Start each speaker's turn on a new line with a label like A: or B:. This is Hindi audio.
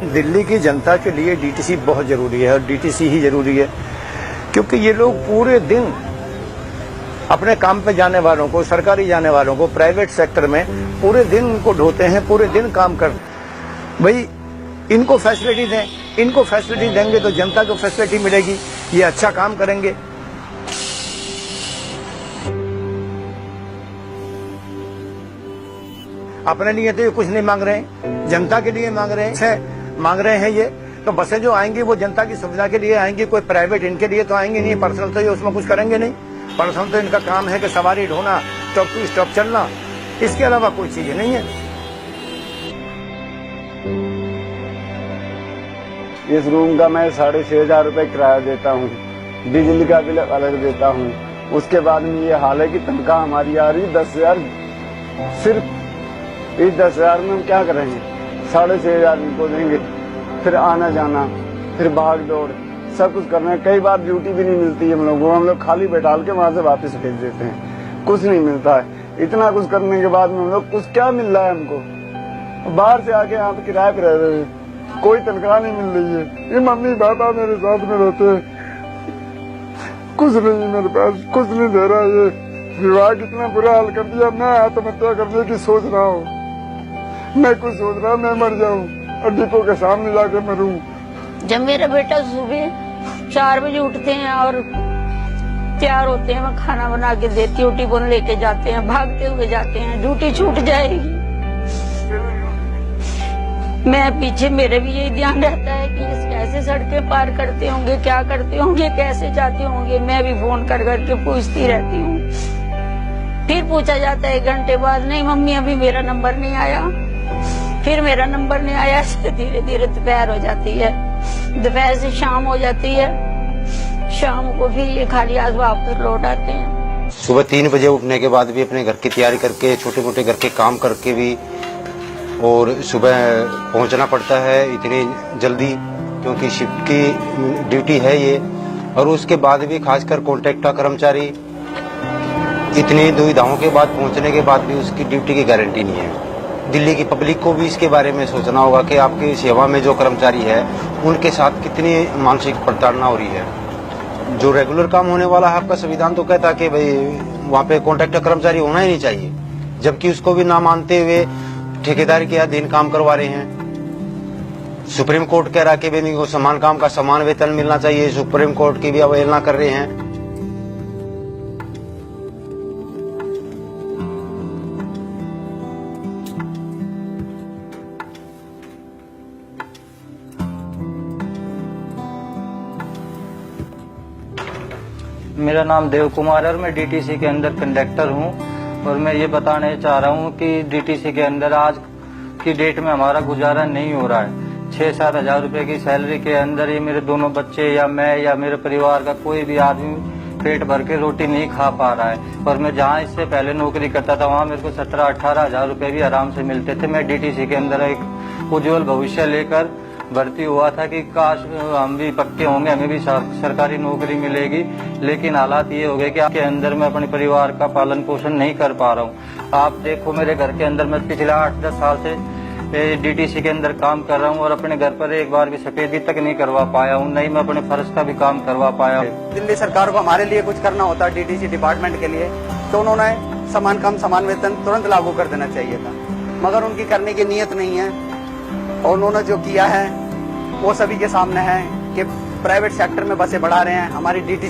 A: दिल्ली की जनता के लिए डीटीसी बहुत जरूरी है और डीटीसी ही जरूरी है, क्योंकि ये लोग पूरे दिन अपने काम पे जाने वालों को, सरकारी जाने वालों को, प्राइवेट सेक्टर में पूरे दिन उनको ढोते हैं, पूरे दिन काम कर। भाई इनको फैसिलिटी दें, इनको फैसिलिटी देंगे तो जनता को फैसिलिटी मिलेगी, ये अच्छा काम करेंगे। अपने लिए तो ये कुछ नहीं मांग रहे हैं, जनता के लिए मांग रहे हैं ये। तो बसें जो आएंगी वो जनता की सुविधा के लिए आएंगी, कोई प्राइवेट इनके लिए तो आएंगी नहीं। पर्सनल तो ये उसमें कुछ करेंगे नहीं। पर्सनल तो इनका काम है कि सवारी ढोना, स्टॉप टू स्टॉप चलना, इसके अलावा कोई चीज नहीं है।
B: इस रूम का मैं 6,500 रुपये किराया देता हूँ, बिजली का बिल अलग देता हूँ। उसके बाद में ये हाल है कि तनख्वाह हमारी आ रही 10,000। सिर्फ इस 10,000 में हम क्या करेंगे? 6,500 इनको देंगे, फिर आना जाना, फिर भाग दौड़, सब कुछ करना है। कई बार ड्यूटी भी नहीं मिलती है हम लोग खाली बैठाल के वहां से वापस भेज देते हैं, कुछ नहीं मिलता है। इतना कुछ करने के बाद में हम लोग कुछ क्या मिल रहा है हमको? बाहर से आके यहाँ पे किराए पे रह रहे हैं, कोई तनख्वाह नहीं मिल रही है। ये मम्मी पापा मेरे साथ में रहते हैं, कुछ नहीं मेरे पास, कुछ नहीं दे रहा। ये विवाह कितना बुरा हाल कर दिया। मैं आत्महत्या करने की सोच रहा हूँ, मैं कुछ सोच रहा हूँ मैं मर जाऊँ और डिपो के सामने जाके मरूं।
C: जब मेरा बेटा सुबह 4 बजे उठते हैं और तैयार होते हैं, मैं खाना बना के देती हूँ, टिफिन लेके जाते हैं, भागते हुए जाते हैं, ड्यूटी छूट जाएगी। मैं पीछे, मेरे भी यही ध्यान रहता है कि कैसे सड़कें पार करते होंगे, क्या करते होंगे, कैसे जाते होंगे। मैं भी फोन कर करके पूछती रहती हूँ। फिर पूछा जाता है 1 घंटे बाद, नहीं मम्मी अभी मेरा नंबर नहीं आया। फिर मेरा नंबर नहीं आया। धीरे धीरे दोपहर हो जाती है, दोपहर से शाम हो जाती है, शाम को फिर ये खाली हाथ वापस लौट आते हैं।
D: सुबह 3 बजे उठने के बाद भी अपने घर की तैयारी करके, छोटे मोटे घर के काम करके भी, और सुबह पहुंचना पड़ता है इतनी जल्दी, क्योंकि शिफ्ट की ड्यूटी है ये। और उसके बाद भी खासकर कॉन्ट्रैक्टर कर्मचारी इतनी दुविधाओं के बाद पहुंचने के बाद भी उसकी ड्यूटी की गारंटी नहीं है। दिल्ली की पब्लिक को भी इसके बारे में सोचना होगा कि आपकी सेवा में जो कर्मचारी है उनके साथ कितनी मानसिक प्रताड़ना हो रही है। जो रेगुलर काम होने वाला है, आपका संविधान तो कहता है कि भाई वहाँ पे कॉन्ट्रैक्टर कर्मचारी होना ही नहीं चाहिए, जबकि उसको भी ना मानते हुए ठेकेदारी के अधीन काम करवा रहे हैं। सुप्रीम कोर्ट कह रहा कि भाई समान काम का समान वेतन मिलना चाहिए, सुप्रीम कोर्ट की भी अवहेलना कर रहे हैं।
E: मेरा नाम देव कुमार है और मैं डीटीसी के अंदर कंडक्टर हूं। और मैं ये बताने चाह रहा हूं कि डीटीसी के अंदर आज की डेट में हमारा गुजारा नहीं हो रहा है। 6-7 हजार रुपए की सैलरी के अंदर ये मेरे दोनों बच्चे या मैं या मेरे परिवार का कोई भी आदमी पेट भर के रोटी नहीं खा पा रहा है। और मैं जहाँ इससे पहले नौकरी करता था वहाँ मेरे को 17-18 हजार रुपए भी आराम से मिलते थे। मैं डीटीसी के अंदर एक उज्जवल भविष्य लेकर भर्ती हुआ था कि काश हम भी पक्के होंगे, हमें भी सरकारी नौकरी मिलेगी। लेकिन हालात ये हो गए कि आपके अंदर मैं अपने परिवार का पालन पोषण नहीं कर पा रहा हूँ। आप देखो मेरे घर के अंदर मैं पिछले 8-10 साल से डीटीसी के अंदर काम कर रहा हूँ और अपने घर पर एक बार भी सफेदी तक नहीं करवा पाया हूँ, नहीं मैं अपने फर्ज का भी काम करवा पाया हूँ।
F: दिल्ली सरकार को हमारे लिए कुछ करना होता डीटीसी डिपार्टमेंट के लिए, तो उन्होंने समान काम समान वेतन तुरंत लागू कर देना चाहिए था, मगर उनकी करने की नीयत नहीं है। और उन्होंने जो किया है वो सभी के सामने है कि प्राइवेट सेक्टर में बसें बढ़ा रहे हैं। हमारी डीटीसी